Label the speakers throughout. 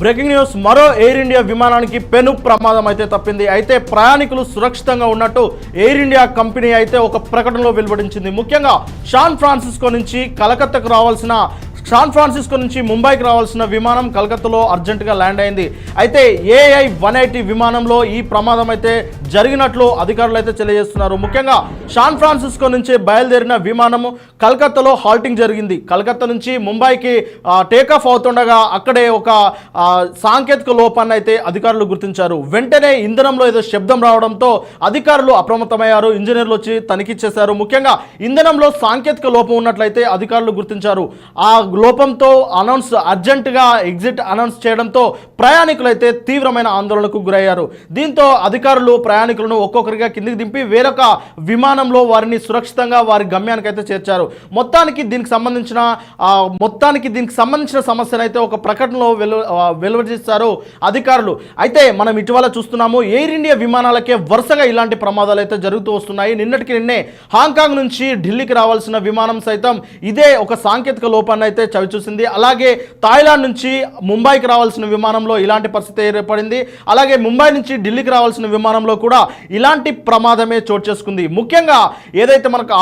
Speaker 1: Breaking news మరో air India విమానానికి పెను ప్రమాదం అయితే తప్పింది. అయితే ప్రయాణికులు సురక్షితంగా ఉన్నట్టు ఎయిర్ ఇండియా కంపెనీ అయితే ఒక ప్రకటనలో వెలువడించింది. ముఖ్యంగా శాన్ ఫ్రాన్సిస్కో నుంచి కలకత్తాకు రావాల్సిన శాన్ ఫ్రాన్సిస్కో నుంచి ముంబైకి రావాల్సిన విమానం కలకత్తాలో అర్జెంటుగా ల్యాండ్ అయింది. అయితే AI-180 విమానంలో ఈ ప్రమాదం అయితే జరిగినట్లు అధికారులు అయితే తెలియజేస్తున్నారు. ముఖ్యంగా శాన్ ఫ్రాన్సిస్కో నుంచి బయలుదేరిన విమానము కలకత్తాలో హాల్టింగ్ జరిగింది. కలకత్తా నుంచి ముంబైకి టేకాఫ్ అవుతుండగా అక్కడే ఒక సాంకేతిక లోపాన్ని అయితే అధికారులు గుర్తించారు. వెంటనే ఇంధనంలో ఏదో శబ్దం రావడంతో అధికారులు అప్రమత్తమయ్యారు. ఇంజనీర్లు వచ్చి తనిఖీ చేశారు. ముఖ్యంగా ఇంధనంలో సాంకేతిక లోపం ఉన్నట్లయితే అధికారులు గుర్తించారు. ఆ లోపంతో అర్జెంటుగా ఎగ్జిట్ అనౌన్స్ చేయడంతో ప్రయాణికులైతే తీవ్రమైన ఆందోళనకు గురయ్యారు. దీంతో అధికారులు ప్రయాణికులను ఒక్కొక్కరిగా కిందికి దింపి వేరొక విమానంలో వారిని సురక్షితంగా వారి గమ్యానికైతే చేర్చారు. మొత్తానికి దీనికి సంబంధించిన సమస్యను అయితే ఒక ప్రకటనలో వెలువరిస్తారు అధికారులు. అయితే మనం ఇటీవల చూస్తున్నాము ఎయిర్ ఇండియా విమానాలకే వరుసగా ఇలాంటి ప్రమాదాలు అయితే జరుగుతూ వస్తున్నాయి. నిన్నే హాంకాంగ్ నుంచి ఢిల్లీకి రావాల్సిన విమానం సైతం ఇదే ఒక సాంకేతిక లోపాన్ని అయితే చవిచూసింది. అలాగే థాయిలాండ్ నుంచి ముంబైకి రావాల్సిన విమానంలో ఇలాంటి పరిస్థితి ఏర్పడింది. అలాగే ముంబై నుంచి ఢిల్లీకి రావాల్సిన విమానంలో కూడా ఇలాంటి ప్రమాదమే చోటు చేసుకుంది. ముఖ్యంగా ఏదైతే మనకు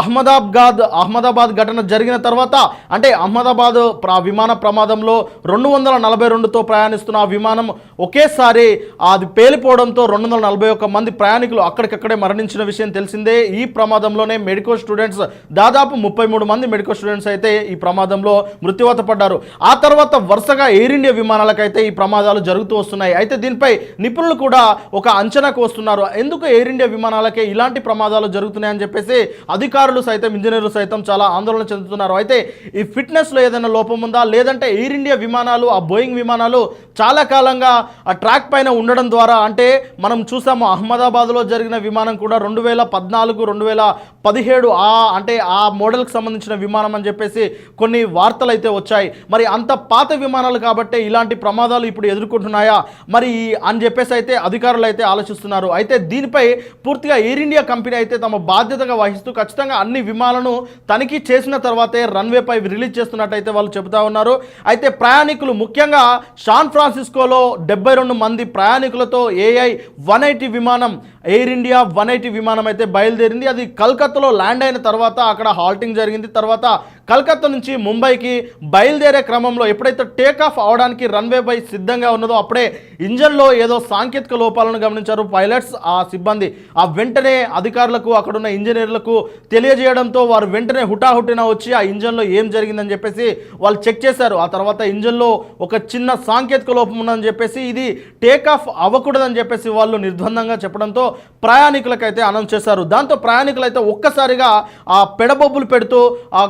Speaker 1: అహ్మదాబాద్ ఘటన జరిగిన తర్వాత అంటే అహ్మదాబాద్ విమాన ప్రమాదంలో 242తో ప్రయాణిస్తున్న ఆ విమానం ఒకేసారి అది పేలిపోవడంతో 241 మంది ప్రయాణికులు అక్కడికక్కడే మరణించిన విషయం తెలిసిందే. ఈ ప్రమాదంలోనే మెడికల్ స్టూడెంట్స్ దాదాపు 33 మంది మెడికల్ స్టూడెంట్స్ అయితే ఈ ప్రమాదంలో మృత్యువాత పడ్డారు. ఆ తర్వాత వరుసగా ఎయిర్ ఇండియా విమానాలకైతే ఈ ప్రమాదాలు జరుగుతూ వస్తున్నాయి. అయితే దీనిపై నిపుణులు కూడా ఒక అంచనాకు వస్తున్నారు. ఎందుకు ఎయిర్ ఇండియా విమానాలకే ఇలాంటి ప్రమాదాలు జరుగుతున్నాయని చెప్పేసి అధికారులు సైతం ఇంజనీర్లు సైతం చాలా ఆందోళన చెందుతున్నారు. అయితే ఈ ఫిట్నెస్లో ఏదైనా లోపం ఉందా లేదంటే ఎయిర్ ఇండియా విమానాలు ఆ బోయింగ్ విమానాలు చాలా కాలంగా ఆ ట్రాక్ పైన ఉండడం ద్వారా అంటే మనం చూసాము అహ్మదాబాద్లో జరిగిన విమానం కూడా 2014 2017 అంటే ఆ మోడల్కి సంబంధించిన విమానం అని చెప్పేసి కొన్ని వార్తలు అయితే వచ్చాయి. మరి అంత పాత విమానాలు కాబట్టి ఇలాంటి ప్రమాదాలు ఇప్పుడు ఎదుర్కొంటున్నాయా మరి అని చెప్పేసి అయితే అధికారులు అయితే ఆలోచిస్తున్నారు. అయితే దీనిపై పూర్తిగా ఎయిర్ ఇండియా కంపెనీ అయితే తమ బాధ్యతగా వహిస్తూ ఖచ్చితంగా అన్ని విమానాలను తనిఖీ చేసిన తర్వాతే రన్వేపై రిలీజ్ చేస్తున్నట్టయితే వాళ్ళు చెబుతా ఉన్నారు. అయితే ప్రయాణికులు ముఖ్యంగా శాన్ ఫ్రాన్సిస్కోలో 72 మంది ప్రయాణికులతో AI-180 విమానం ఎయిర్ ఇండియా 180 విమానం అయితే బయలుదేరింది. అది కలకత్తాలో ల్యాండ్ అయిన తర్వాత అక్కడ హాల్టింగ్ జరిగింది. తర్వాత కలకత్తా నుంచి ముంబైకి బయలుదేరే క్రమంలో ఎప్పుడైతే టేకాఫ్ అవడానికి రన్వేపై సిద్ధంగా ఉన్నదో అప్పుడే ఇంజన్లో ఏదో సాంకేతిక లోపాలను గమనించారు పైలట్స్ ఆ సిబ్బంది. ఆ వెంటనే అధికారులకు అక్కడున్న ఇంజనీర్లకు తెలియజేయడంతో వారు వెంటనే హుటాహుటిన వచ్చి ఆ ఇంజన్లో ఏం జరిగిందని చెప్పేసి వాళ్ళు చెక్ చేశారు. ఆ తర్వాత ఇంజన్లో ఒక చిన్న సాంకేతిక లోపం ఉందని చెప్పేసి ఇది టేకాఫ్ అవ్వకూడదని చెప్పేసి వాళ్ళు నిర్బంధంగా చెప్పడంతో ప్రయాణికులకైతే అనౌన్స్ చేశారు. దాంతో ప్రయాణికులైతే ఒక్కసారిగా ఆ పెడబొబ్బులు పెడుతూ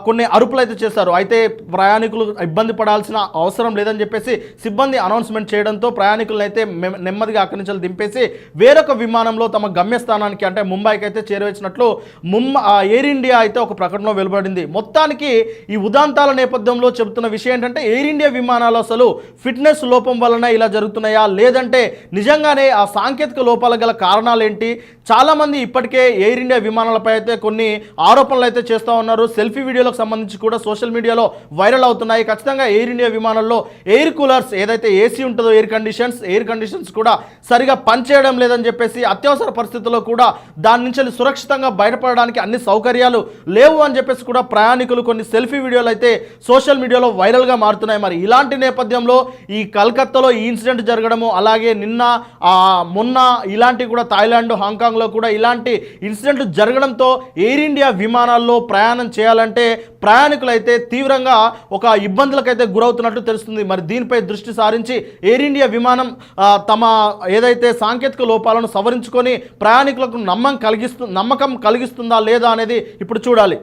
Speaker 1: కొన్ని అరుపులు అయితే చేశారు. అయితే ప్రయాణికులు ఇబ్బంది పడాల్సిన అవసరం లేదని చెప్పేసి సిబ్బంది అనౌన్స్మెంట్ చేయడంతో ప్రయాణికులను అయితే నెమ్మదిగా అక్కడి నుంచి దింపేసి వేరొక విమానంలో తమ గమ్యస్థానానికి అంటే ముంబైకి అయితే చేరవేసినట్లు ఎయిర్ ఇండియా అయితే ఒక ప్రకటనలో వెలువడింది. మొత్తానికి ఈ ఉదాంతాల నేపథ్యంలో చెబుతున్న విషయం ఏంటంటే ఎయిర్ ఇండియా విమానాలు అసలు ఫిట్నెస్ లోపం వలన ఇలా జరుగుతున్నాయా లేదంటే నిజంగానే ఆ సాంకేతిక లోపాల గల కారణాలు ఏంటి? చాలామంది ఇప్పటికే ఎయిర్ ఇండియా విమానాలపై అయితే కొన్ని ఆరోపణలు అయితే చేస్తూ ఉన్నారు. సెల్ఫీ వీడియోలకు సంబంధించి కూడా సోషల్ మీడియాలో వైరల్ అవుతున్నాయి. ఖచ్చితంగా ఎయిర్ ఇండియా విమానంలో ఎయిర్ కూలర్స్ ఏదైతే ఏసీ ఉంటుందో ఎయిర్ కండిషన్స్ కూడా సరిగా పనిచేయడం లేదని చెప్పేసి అత్యవసర పరిస్థితుల్లో కూడా దాని నుంచి సురక్షితంగా బయటపడడానికి అన్ని సౌకర్యాలు లేవు అని చెప్పేసి కూడా ప్రయాణికులు కొన్ని సెల్ఫీ వీడియోలు అయితే సోషల్ మీడియాలో వైరల్గా మారుతున్నాయి. మరి ఇలాంటి నేపథ్యంలో ఈ కలకత్తాలో ఈ ఇన్సిడెంట్ జరగడము అలాగే మొన్న ఇలాంటి కూడా థాయిలాండ్ హాంకాంగ్లో కూడా ఇలాంటి ఇన్సిడెంట్ జరగడంతో ఎయిర్ ఇండియా విమానాల్లో ప్రయాణం చేయాలంటే ప్రయాణికులైతే తీవ్రంగా ఒక ఇబ్బందులకైతే గురవుతున్నట్టు తెలుస్తుంది. మరి దీనిపై దృష్టి సారించి ఎయిర్ ఇండియా విమానం తమ ఏదైతే సాంకేతిక లోపాలను సవరించుకొని ప్రయాణికులకు నమ్మకం కలిగిస్తుందా లేదా అనేది ఇప్పుడు చూడాలి.